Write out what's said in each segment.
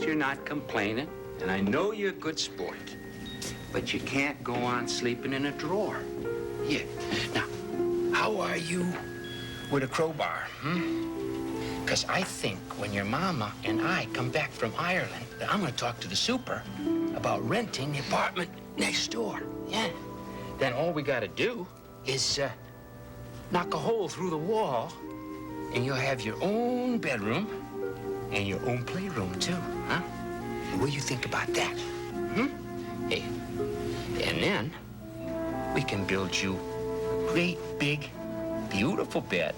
you're not complaining, and I know you're a good sport. But you can't go on sleeping in a drawer. Yeah. Now, how are you with a crowbar, Because I think when your mama and I come back from Ireland, that I'm going to talk to the super about renting the apartment next door. Yeah. Then all we got to do is knock a hole through the wall, and you'll have your own bedroom and your own playroom, too, huh? What do you think about that? Hey, and then we can build you a great, big, beautiful bed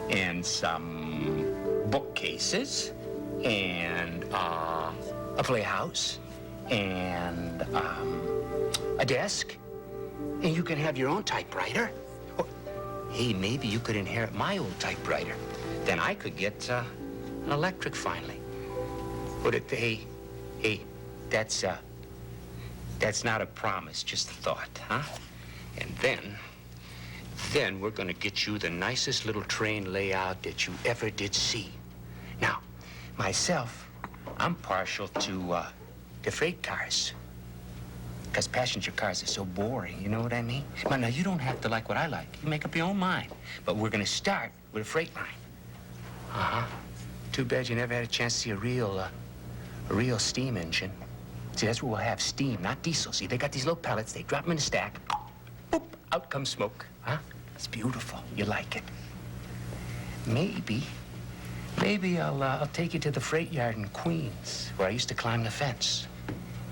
and some bookcases and a playhouse and a desk. And you can have your own typewriter. Or, hey, maybe you could inherit my old typewriter. Then I could get an electric finally. But hey, that's not a promise, just a thought, huh? And then we're gonna get you the nicest little train layout that you ever did see. Now, myself, I'm partial to freight cars. Because passenger cars are so boring, you know what I mean? But now, you don't have to like what I like. You make up your own mind. But we're gonna start with a freight line. Uh-huh. Too bad you never had a chance to see a real steam engine. See, that's where we'll have steam, not diesel. See, they got these little pellets, they drop them in a stack, boop, out comes smoke, huh? It's beautiful, you like it. Maybe I'll take you to the freight yard in Queens, where I used to climb the fence.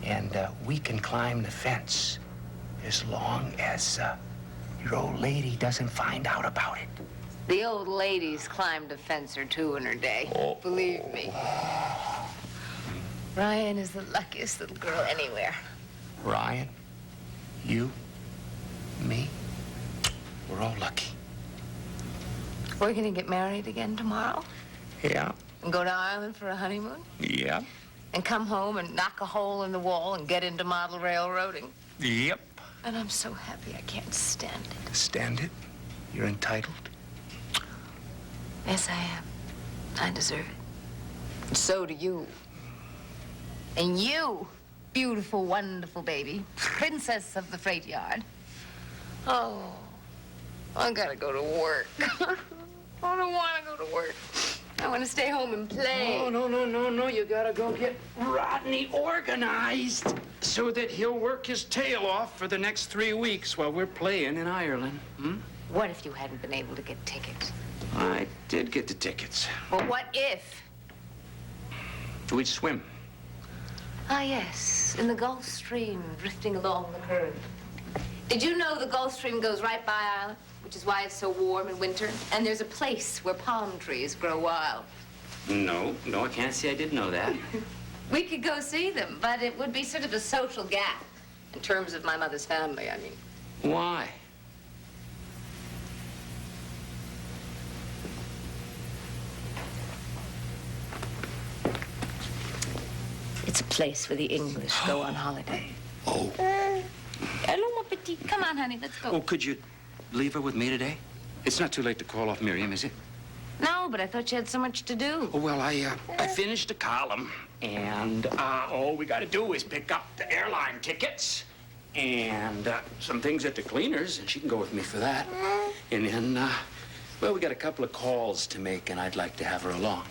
And we can climb the fence as long as your old lady doesn't find out about it. The old lady's climbed a fence or two in her day, believe me. Ryan is the luckiest little girl anywhere. Ryan, you, me, we're all lucky. We're gonna get married again tomorrow? Yeah. And go to Ireland for a honeymoon? Yeah. And come home and knock a hole in the wall and get into model railroading? Yep. And I'm so happy I can't stand it. Stand it? You're entitled? Yes, I am. I deserve it. And so do you. And you, beautiful, wonderful baby, princess of the freight yard. Oh, I gotta go to work. I don't want to go to work. I want to stay home and play. Oh, no. You gotta go get Rodney organized so that he'll work his tail off for the next 3 weeks while we're playing in Ireland. What if you hadn't been able to get tickets? I did get the tickets. Well, what if? We'd swim. Ah, yes, in the Gulf Stream, drifting along the current. Did you know the Gulf Stream goes right by Ireland, which is why it's so warm in winter? And there's a place where palm trees grow wild. No, I can't say I did know that. We could go see them, but it would be sort of a social gap in terms of my mother's family, I mean. Why? It's a place where the English go on holiday. Oh. Hello, mon petit. Come on, honey, let's go. Oh, could you leave her with me today? It's not too late to call off Miriam, is it? No, but I thought you had so much to do. Oh, well, I finished the column, and all we got to do is pick up the airline tickets and some things at the cleaners, and she can go with me for that. And then, well, we got a couple of calls to make, and I'd like to have her along.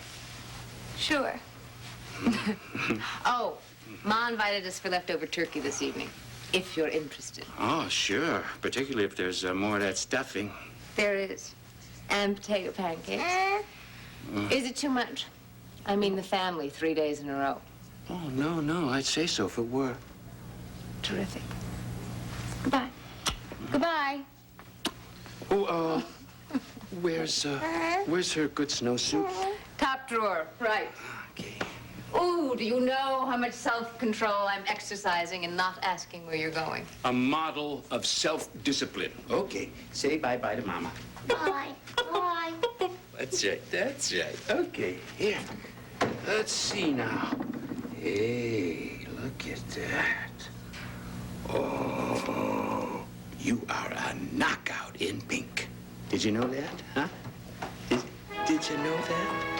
Sure. Oh, Ma invited us for leftover turkey this evening, if you're interested. Oh, sure, particularly if there's more of that stuffing. There is. And potato pancakes. Is it too much? I mean the family 3 days in a row. Oh, no, I'd say so if it were. Terrific. Goodbye. Goodbye. Oh, where's her good snowsuit? Top drawer, right. Okay. Ooh, do you know how much self-control I'm exercising and not asking where you're going? A model of self-discipline. Okay, say bye-bye to Mama. Bye. Bye. That's right. Okay, here. Let's see now. Hey, look at that. Oh, you are a knockout in pink. Did you know that, huh? Did you know that?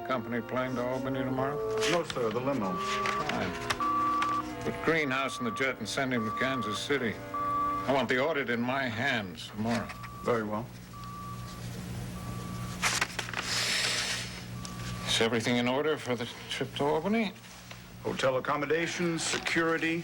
company plane to Albany tomorrow? No, sir, the limo. Fine. Put Greenhouse in the jet and send him to Kansas City. I want the audit in my hands tomorrow. Very well. Is everything in order for the trip to Albany? Hotel accommodations, security,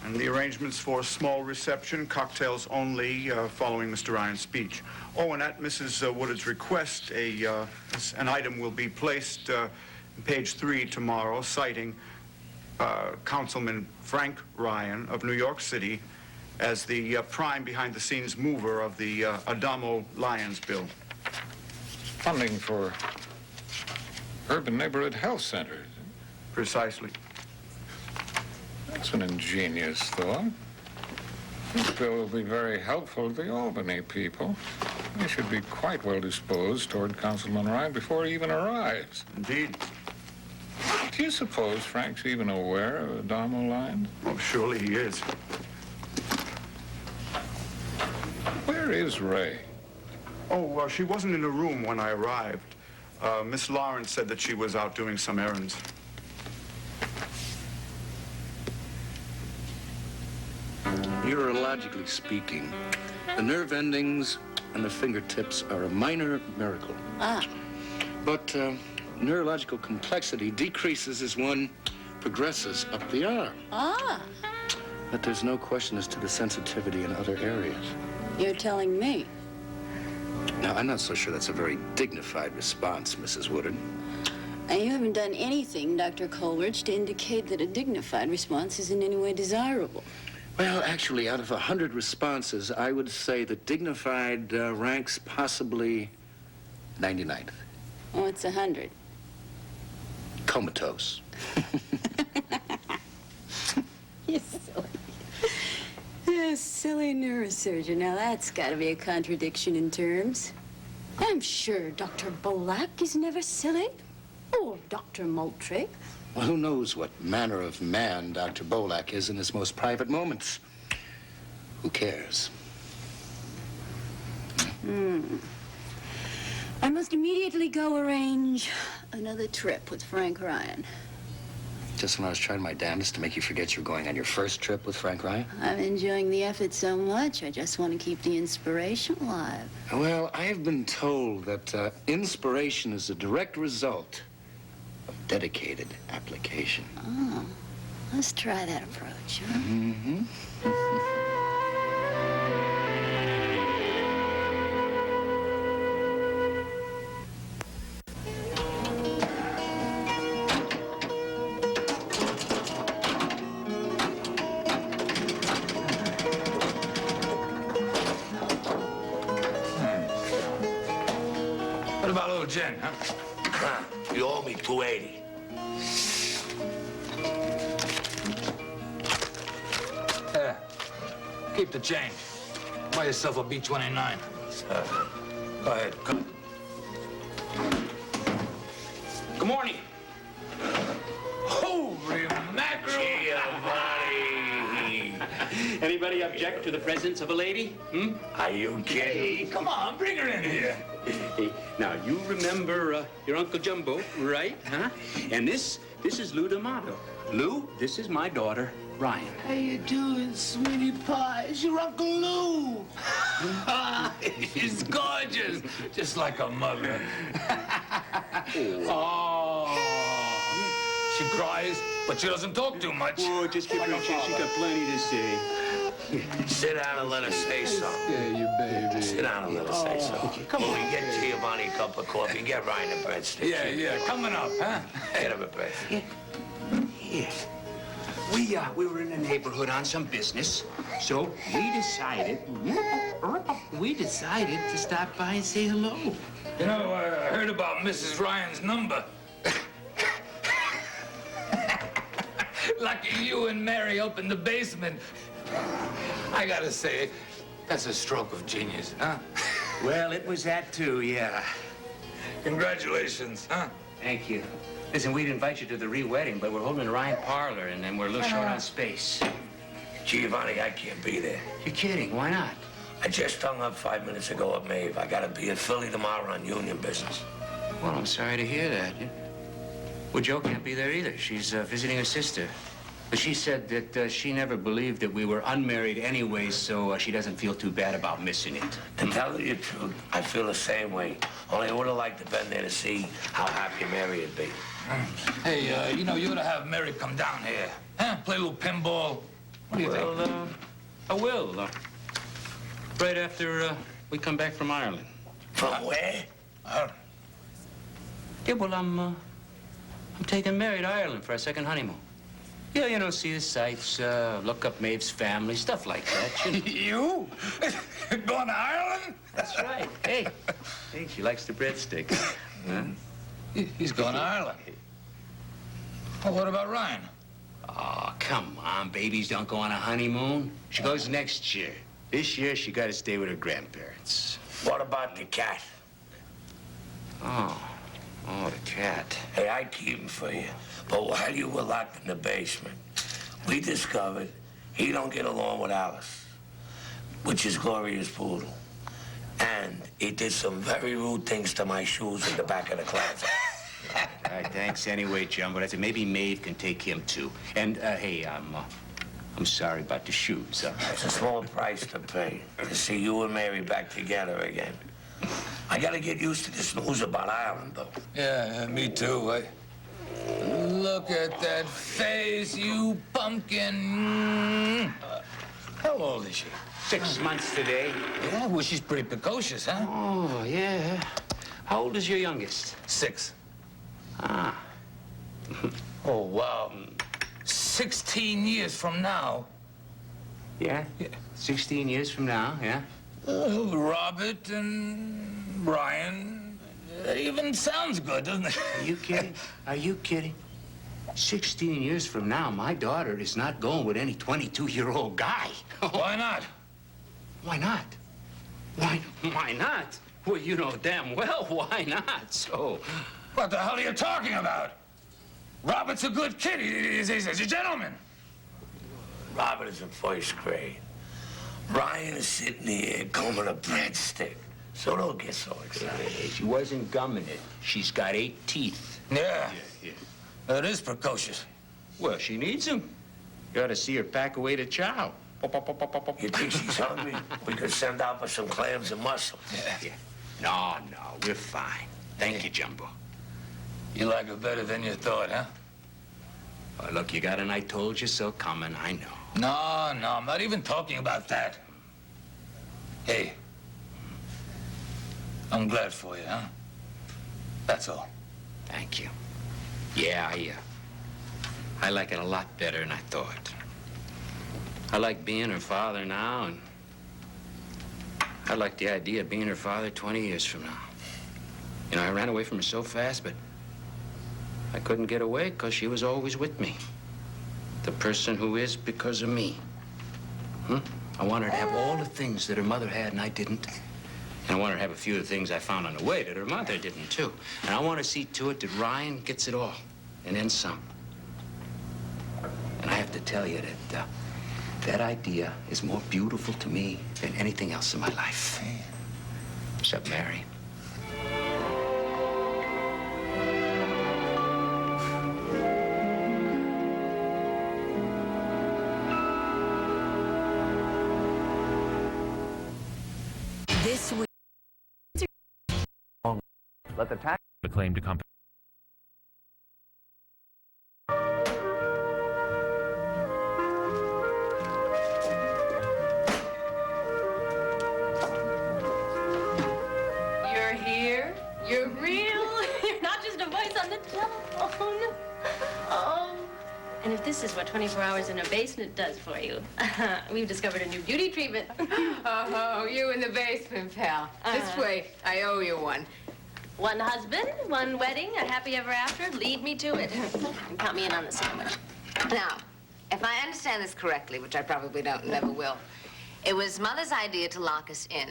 and the arrangements for a small reception, cocktails only, following Mr. Ryan's speech. Oh, and at Mrs. Woodard's request, an item will be placed in page 3 tomorrow, citing Councilman Frank Ryan of New York City as the prime behind-the-scenes mover of the Adamo Lyons bill. Funding for urban neighborhood health centers. Precisely. That's an ingenious thought. This bill will be very helpful to the Albany people. They should be quite well disposed toward Councilman Ryan before he even arrives. Indeed. Do you suppose Frank's even aware of Adamo Lyons? Oh, surely he is. Where is Ray? Oh, she wasn't in the room when I arrived. Miss Lawrence said that she was out doing some errands. Neurologically speaking, the nerve endings and the fingertips are a minor miracle. But neurological complexity decreases as one progresses up the arm. But there's no question as to the sensitivity in other areas. You're telling me? Now, I'm not so sure that's a very dignified response, Mrs. Woodard. And you haven't done anything, Dr. Coleridge, to indicate that a dignified response is in any way desirable. Well, actually, out of 100 responses, I would say that dignified ranks possibly 99th. Oh, it's 100. Comatose. You're silly. You're a silly neurosurgeon. Now, that's got to be a contradiction in terms. I'm sure Dr. Bolak is never silly. Or Dr. Moultrie. Well, who knows what manner of man Dr. Bolak is in his most private moments? Who cares? I must immediately go arrange another trip with Frank Ryan. Just when I was trying my damnedest to make you forget you're going on your first trip with Frank Ryan? I'm enjoying the effort so much, I just want to keep the inspiration alive. Well, I've been told that inspiration is a direct result of dedicated application. Oh, let's try that approach, huh? Mm-hmm. What about little Jen, huh? You owe me $280. Yeah. Keep the change. Buy yourself a B-29. Go ahead. Come. Good morning. Holy mackerel! Giovanni! Anybody object to the presence of a lady? Are you kidding? Hey, come on, bring her in here. Hey, now, you remember your Uncle Jumbo, right? Huh? And this is Lou D'Amato. Lou, this is my daughter, Ryan. How you doing, sweetie pie? It's your Uncle Lou. She's gorgeous, just like her mother. Oh. She cries, but she doesn't talk too much. Oh, just give her a chance. She's got plenty to say. Sit down and let her say something. Yeah, you baby. Sit down and let her say something. Come on, get Giovanni a cup of coffee. Get Ryan a breadstick. Yeah, coming up, huh? Get him a breadstick. Yes. We were in the neighborhood on some business, so we decided to stop by and say hello. You know, I heard about Mrs. Ryan's number. Lucky you and Mary up in the basement. I gotta say, that's a stroke of genius, huh? Well, it was that too, yeah. Congratulations, huh? Thank you. Listen, we'd invite you to the re-wedding, but we're holding Ryan Parlor, and then we're a little short on space. Giovanni, I can't be there. You're kidding, why not? I just hung up 5 minutes ago at Maeve. I gotta be in Philly tomorrow on union business. Well, I'm sorry to hear that. Well, Jo can't be there either. She's visiting her sister. But she said that she never believed that we were unmarried anyway, so she doesn't feel too bad about missing it. To tell you the truth, I feel the same way. Only I would have liked to been there to see how happy Mary would be. Hey, you know, you ought to have Mary come down here. Huh? Play a little pinball. What do you think? Well, I will. Right after we come back from Ireland. From where? Yeah, well, I'm taking Mary to Ireland for our second honeymoon. Yeah, you know, see the sights, look up Maeve's family, stuff like that. You? Going to Ireland? That's right. Hey, she likes the breadsticks. Huh? He's going to Ireland. Well, what about Ryan? Oh, come on, babies don't go on a honeymoon. She goes next year. This year, she got to stay with her grandparents. What about the cat? Oh, the cat. Hey, I'd keep him for you. But while you were locked in the basement, we discovered he don't get along with Alice, which is Gloria's poodle. And he did some very rude things to my shoes in the back of the closet. All right, thanks anyway, Jumbo. I said maybe Maeve can take him, too. And, hey, I'm sorry about the shoes. It's a small price to pay to see you and Mary back together again. I gotta get used to this news about Ireland, though. Yeah, me too. Look at that face, you pumpkin. How old is she? 6 months today. Yeah, well, she's pretty precocious, huh? Oh, yeah. How old is your youngest? 6. Ah. Oh, wow. 16 years from now. Yeah? 16 years from now, yeah? Robert and Ryan. That even sounds good, doesn't it? Are you kidding? Are you kidding? 16 years from now, my daughter is not going with any 22-year-old guy. Why not? Why not? Why not? Well, you know damn well why not, so... What the hell are you talking about? Robert's a good kid. He's a gentleman. Robert is in first grade. Ryan is sitting here combing a breadstick. So don't get so excited. She wasn't gumming it. She's got 8 teeth. Yeah. Yeah. That is precocious. Well, she needs them. You ought to see her pack away to chow. You think she's hungry? We could send out for some clams and mussels. Yeah. No, we're fine. Thank you, Jumbo. You like her better than you thought, huh? Oh, look, you got an I told you so coming, I know. No, I'm not even talking about that. Hey, I'm glad for you, huh? That's all. Thank you. Yeah, I like it a lot better than I thought. I like being her father now, and I like the idea of being her father 20 years from now. You know, I ran away from her so fast, but I couldn't get away because she was always with me. The person who is because of me. I want her to have all the things that her mother had and I didn't. And I want her to have a few of the things I found on the way that her mother didn't, too. And I want to see to it that Ryan gets it all, and then some. And I have to tell you that that idea is more beautiful to me than anything else in my life. Except Mary. This week. Let the tax claim to company. You're here? You're real? You're not just a voice on the telephone. Oh. And if this is what 24 hours in a basement does for you, we've discovered a new beauty treatment. Oh, you in the basement, pal. This way, I owe you one. One husband, one wedding, a happy ever after. Lead me to it. And count me in on the sandwich. Now, if I understand this correctly, which I probably don't, never will, it was Mother's idea to lock us in.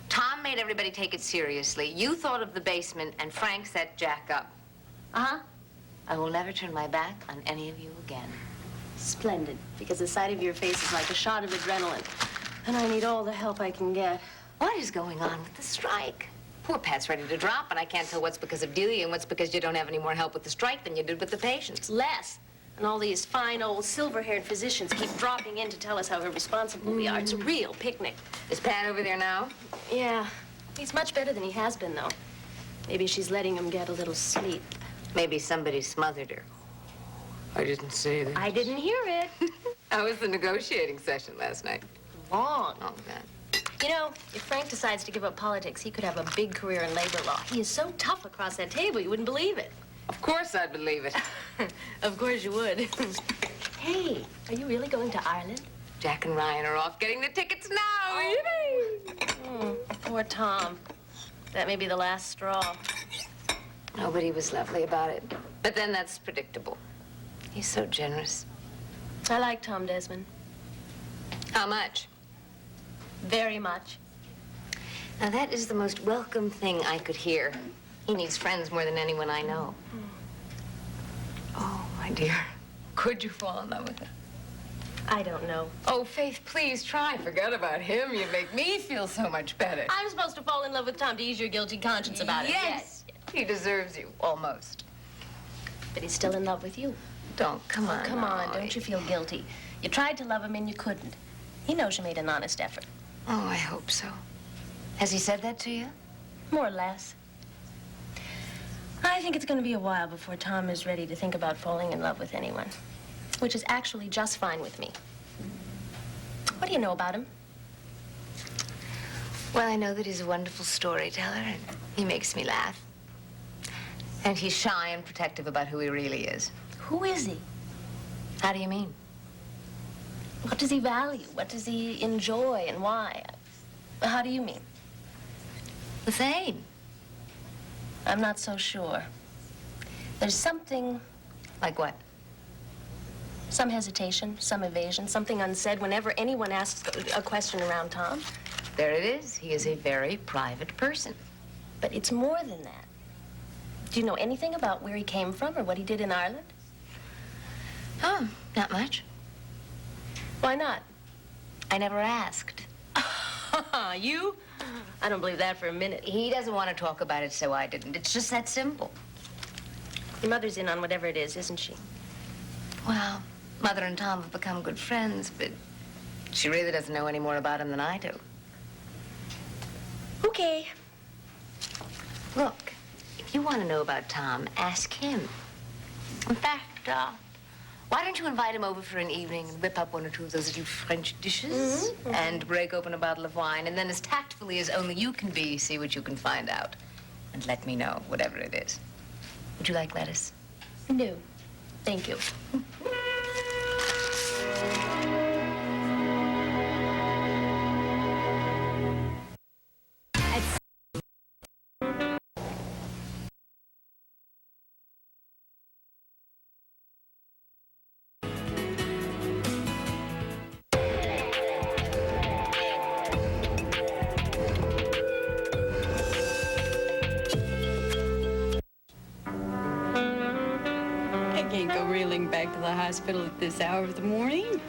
Tom made everybody take it seriously. You thought of the basement, and Frank set Jack up. Uh-huh. I will never turn my back on any of you again. Splendid, because the sight of your face is like a shot of adrenaline. And I need all the help I can get. What is going on with the strike? Poor Pat's ready to drop, and I can't tell what's because of Delia and what's because you don't have any more help with the strike than you did with the patients. Less. And all these fine old silver-haired physicians keep dropping in to tell us how irresponsible we are. It's a real picnic. Is Pat over there now? Yeah. He's much better than he has been, though. Maybe she's letting him get a little sleep. Maybe somebody smothered her. I didn't say that. I didn't hear it. How was the negotiating session last night? Long. Oh, man. You know, if Frank decides to give up politics, he could have a big career in labor law. He is so tough across that table, you wouldn't believe it. Of course I'd believe it. Of course you would. Hey, are you really going to Ireland? Jack and Ryan are off getting the tickets now. Yippee! Poor Tom. That may be the last straw. Nobody was lovely about it. But then that's predictable. He's so generous. I like Tom Desmond. How much? Very much. Now, that is the most welcome thing I could hear. He needs friends more than anyone I know. Oh, my dear. Could you fall in love with him? I don't know. Oh, Faith, please try. Forget about him. You make me feel so much better. I'm supposed to fall in love with Tom to ease your guilty conscience about it. Yes. He deserves you, almost. But he's still in love with you. Don't. Come on. Come on, Molly. don't you feel guilty? You tried to love him and you couldn't. He knows you made an honest effort. Oh, I hope so. Has he said that to you? More or less. I think it's going to be a while before Tom is ready to think about falling in love with anyone, which is actually just fine with me. What do you know about him? Well, I know that he's a wonderful storyteller, and he makes me laugh. And he's shy and protective about who he really is. Who is he? How do you mean? What does he value? What does he enjoy and why? How do you mean? The same. I'm not so sure. There's something... Like what? Some hesitation, some evasion, something unsaid whenever anyone asks a question around Tom. There it is. He is a very private person. But it's more than that. Do you know anything about where he came from or what he did in Ireland? Oh, not much. Why not? I never asked. You? I don't believe that for a minute. He doesn't want to talk about it, so I didn't. It's just that simple. Your mother's in on whatever it is, isn't she? Well, Mother and Tom have become good friends, but she really doesn't know any more about him than I do. Okay. Look, if you want to know about Tom, ask him. In fact, why don't you invite him over for an evening and whip up one or two of those little French dishes and break open a bottle of wine, and then as tactfully as only you can be, see what you can find out. And let me know, whatever it is. Would you like lettuce? No. Thank you. I can't go reeling back to the hospital at this hour of the morning.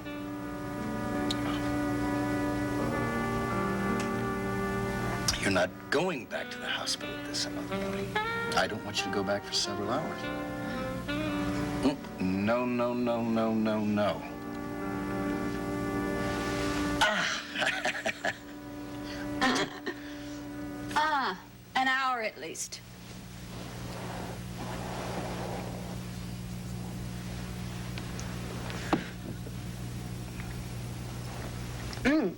You're not going back to the hospital at this hour of the morning. I don't want you to go back for several hours. No, no, no, no, no, no. An hour at least. And,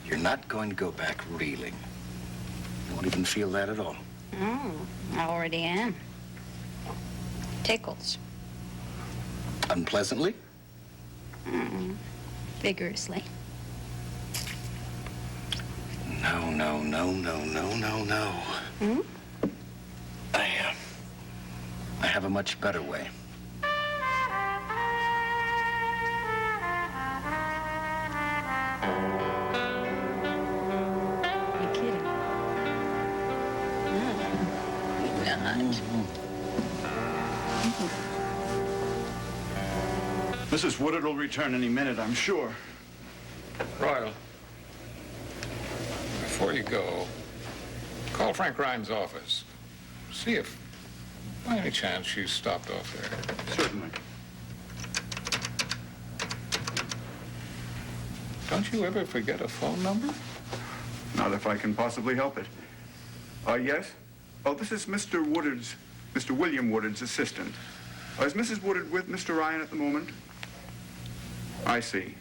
you're not going to go back reeling. You won't even feel that at all. Oh, I already am. Tickles. Unpleasantly? Vigorously. No, no, no, no, no, no, no. I have a much better way. You're kidding. No, not. Mrs. Woodard will return any minute, I'm sure. Royal, before you go, call Frank Ryan's office. See if, by any chance, she's stopped off there. Certainly. Don't you ever forget a phone number? Not if I can possibly help it. Yes? Oh, this is Mr. William Woodard's assistant. Is Mrs. Woodard with Mr. Ryan at the moment? I see.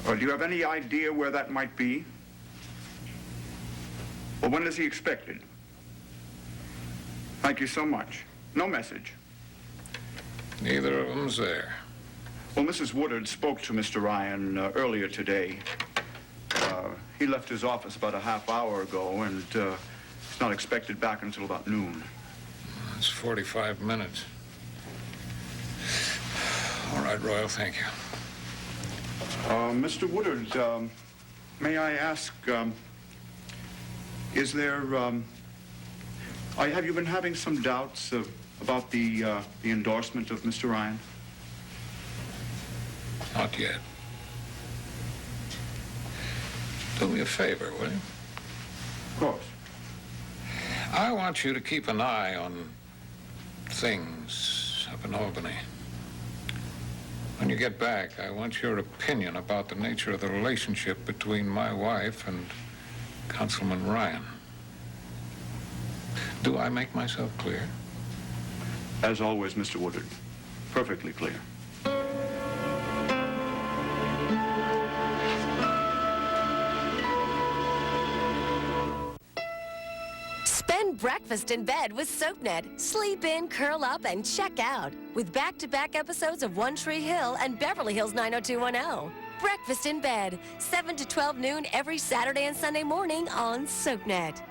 Do you have any idea where that might be? Well, when is he expected? Thank you so much. No message. Neither of them's there. Well, Mrs. Woodard spoke to Mr. Ryan earlier today. He left his office about a half hour ago, and he's not expected back until about noon. It's 45 minutes. All right, Royal, thank you. Mr. Woodard, may I ask, is there, have you been having some doubts about the endorsement of Mr. Ryan? Not yet. Do me a favor, will you? Of course. I want you to keep an eye on things up in Albany. When you get back, I want your opinion about the nature of the relationship between my wife and Councilman Ryan. Do I make myself clear? As always, Mr. Woodard. Perfectly clear. Spend breakfast in bed with SoapNet. Sleep in, curl up, and check out. With back-to-back episodes of One Tree Hill and Beverly Hills 90210. Breakfast in bed, 7 to 12 noon every Saturday and Sunday morning on SoapNet.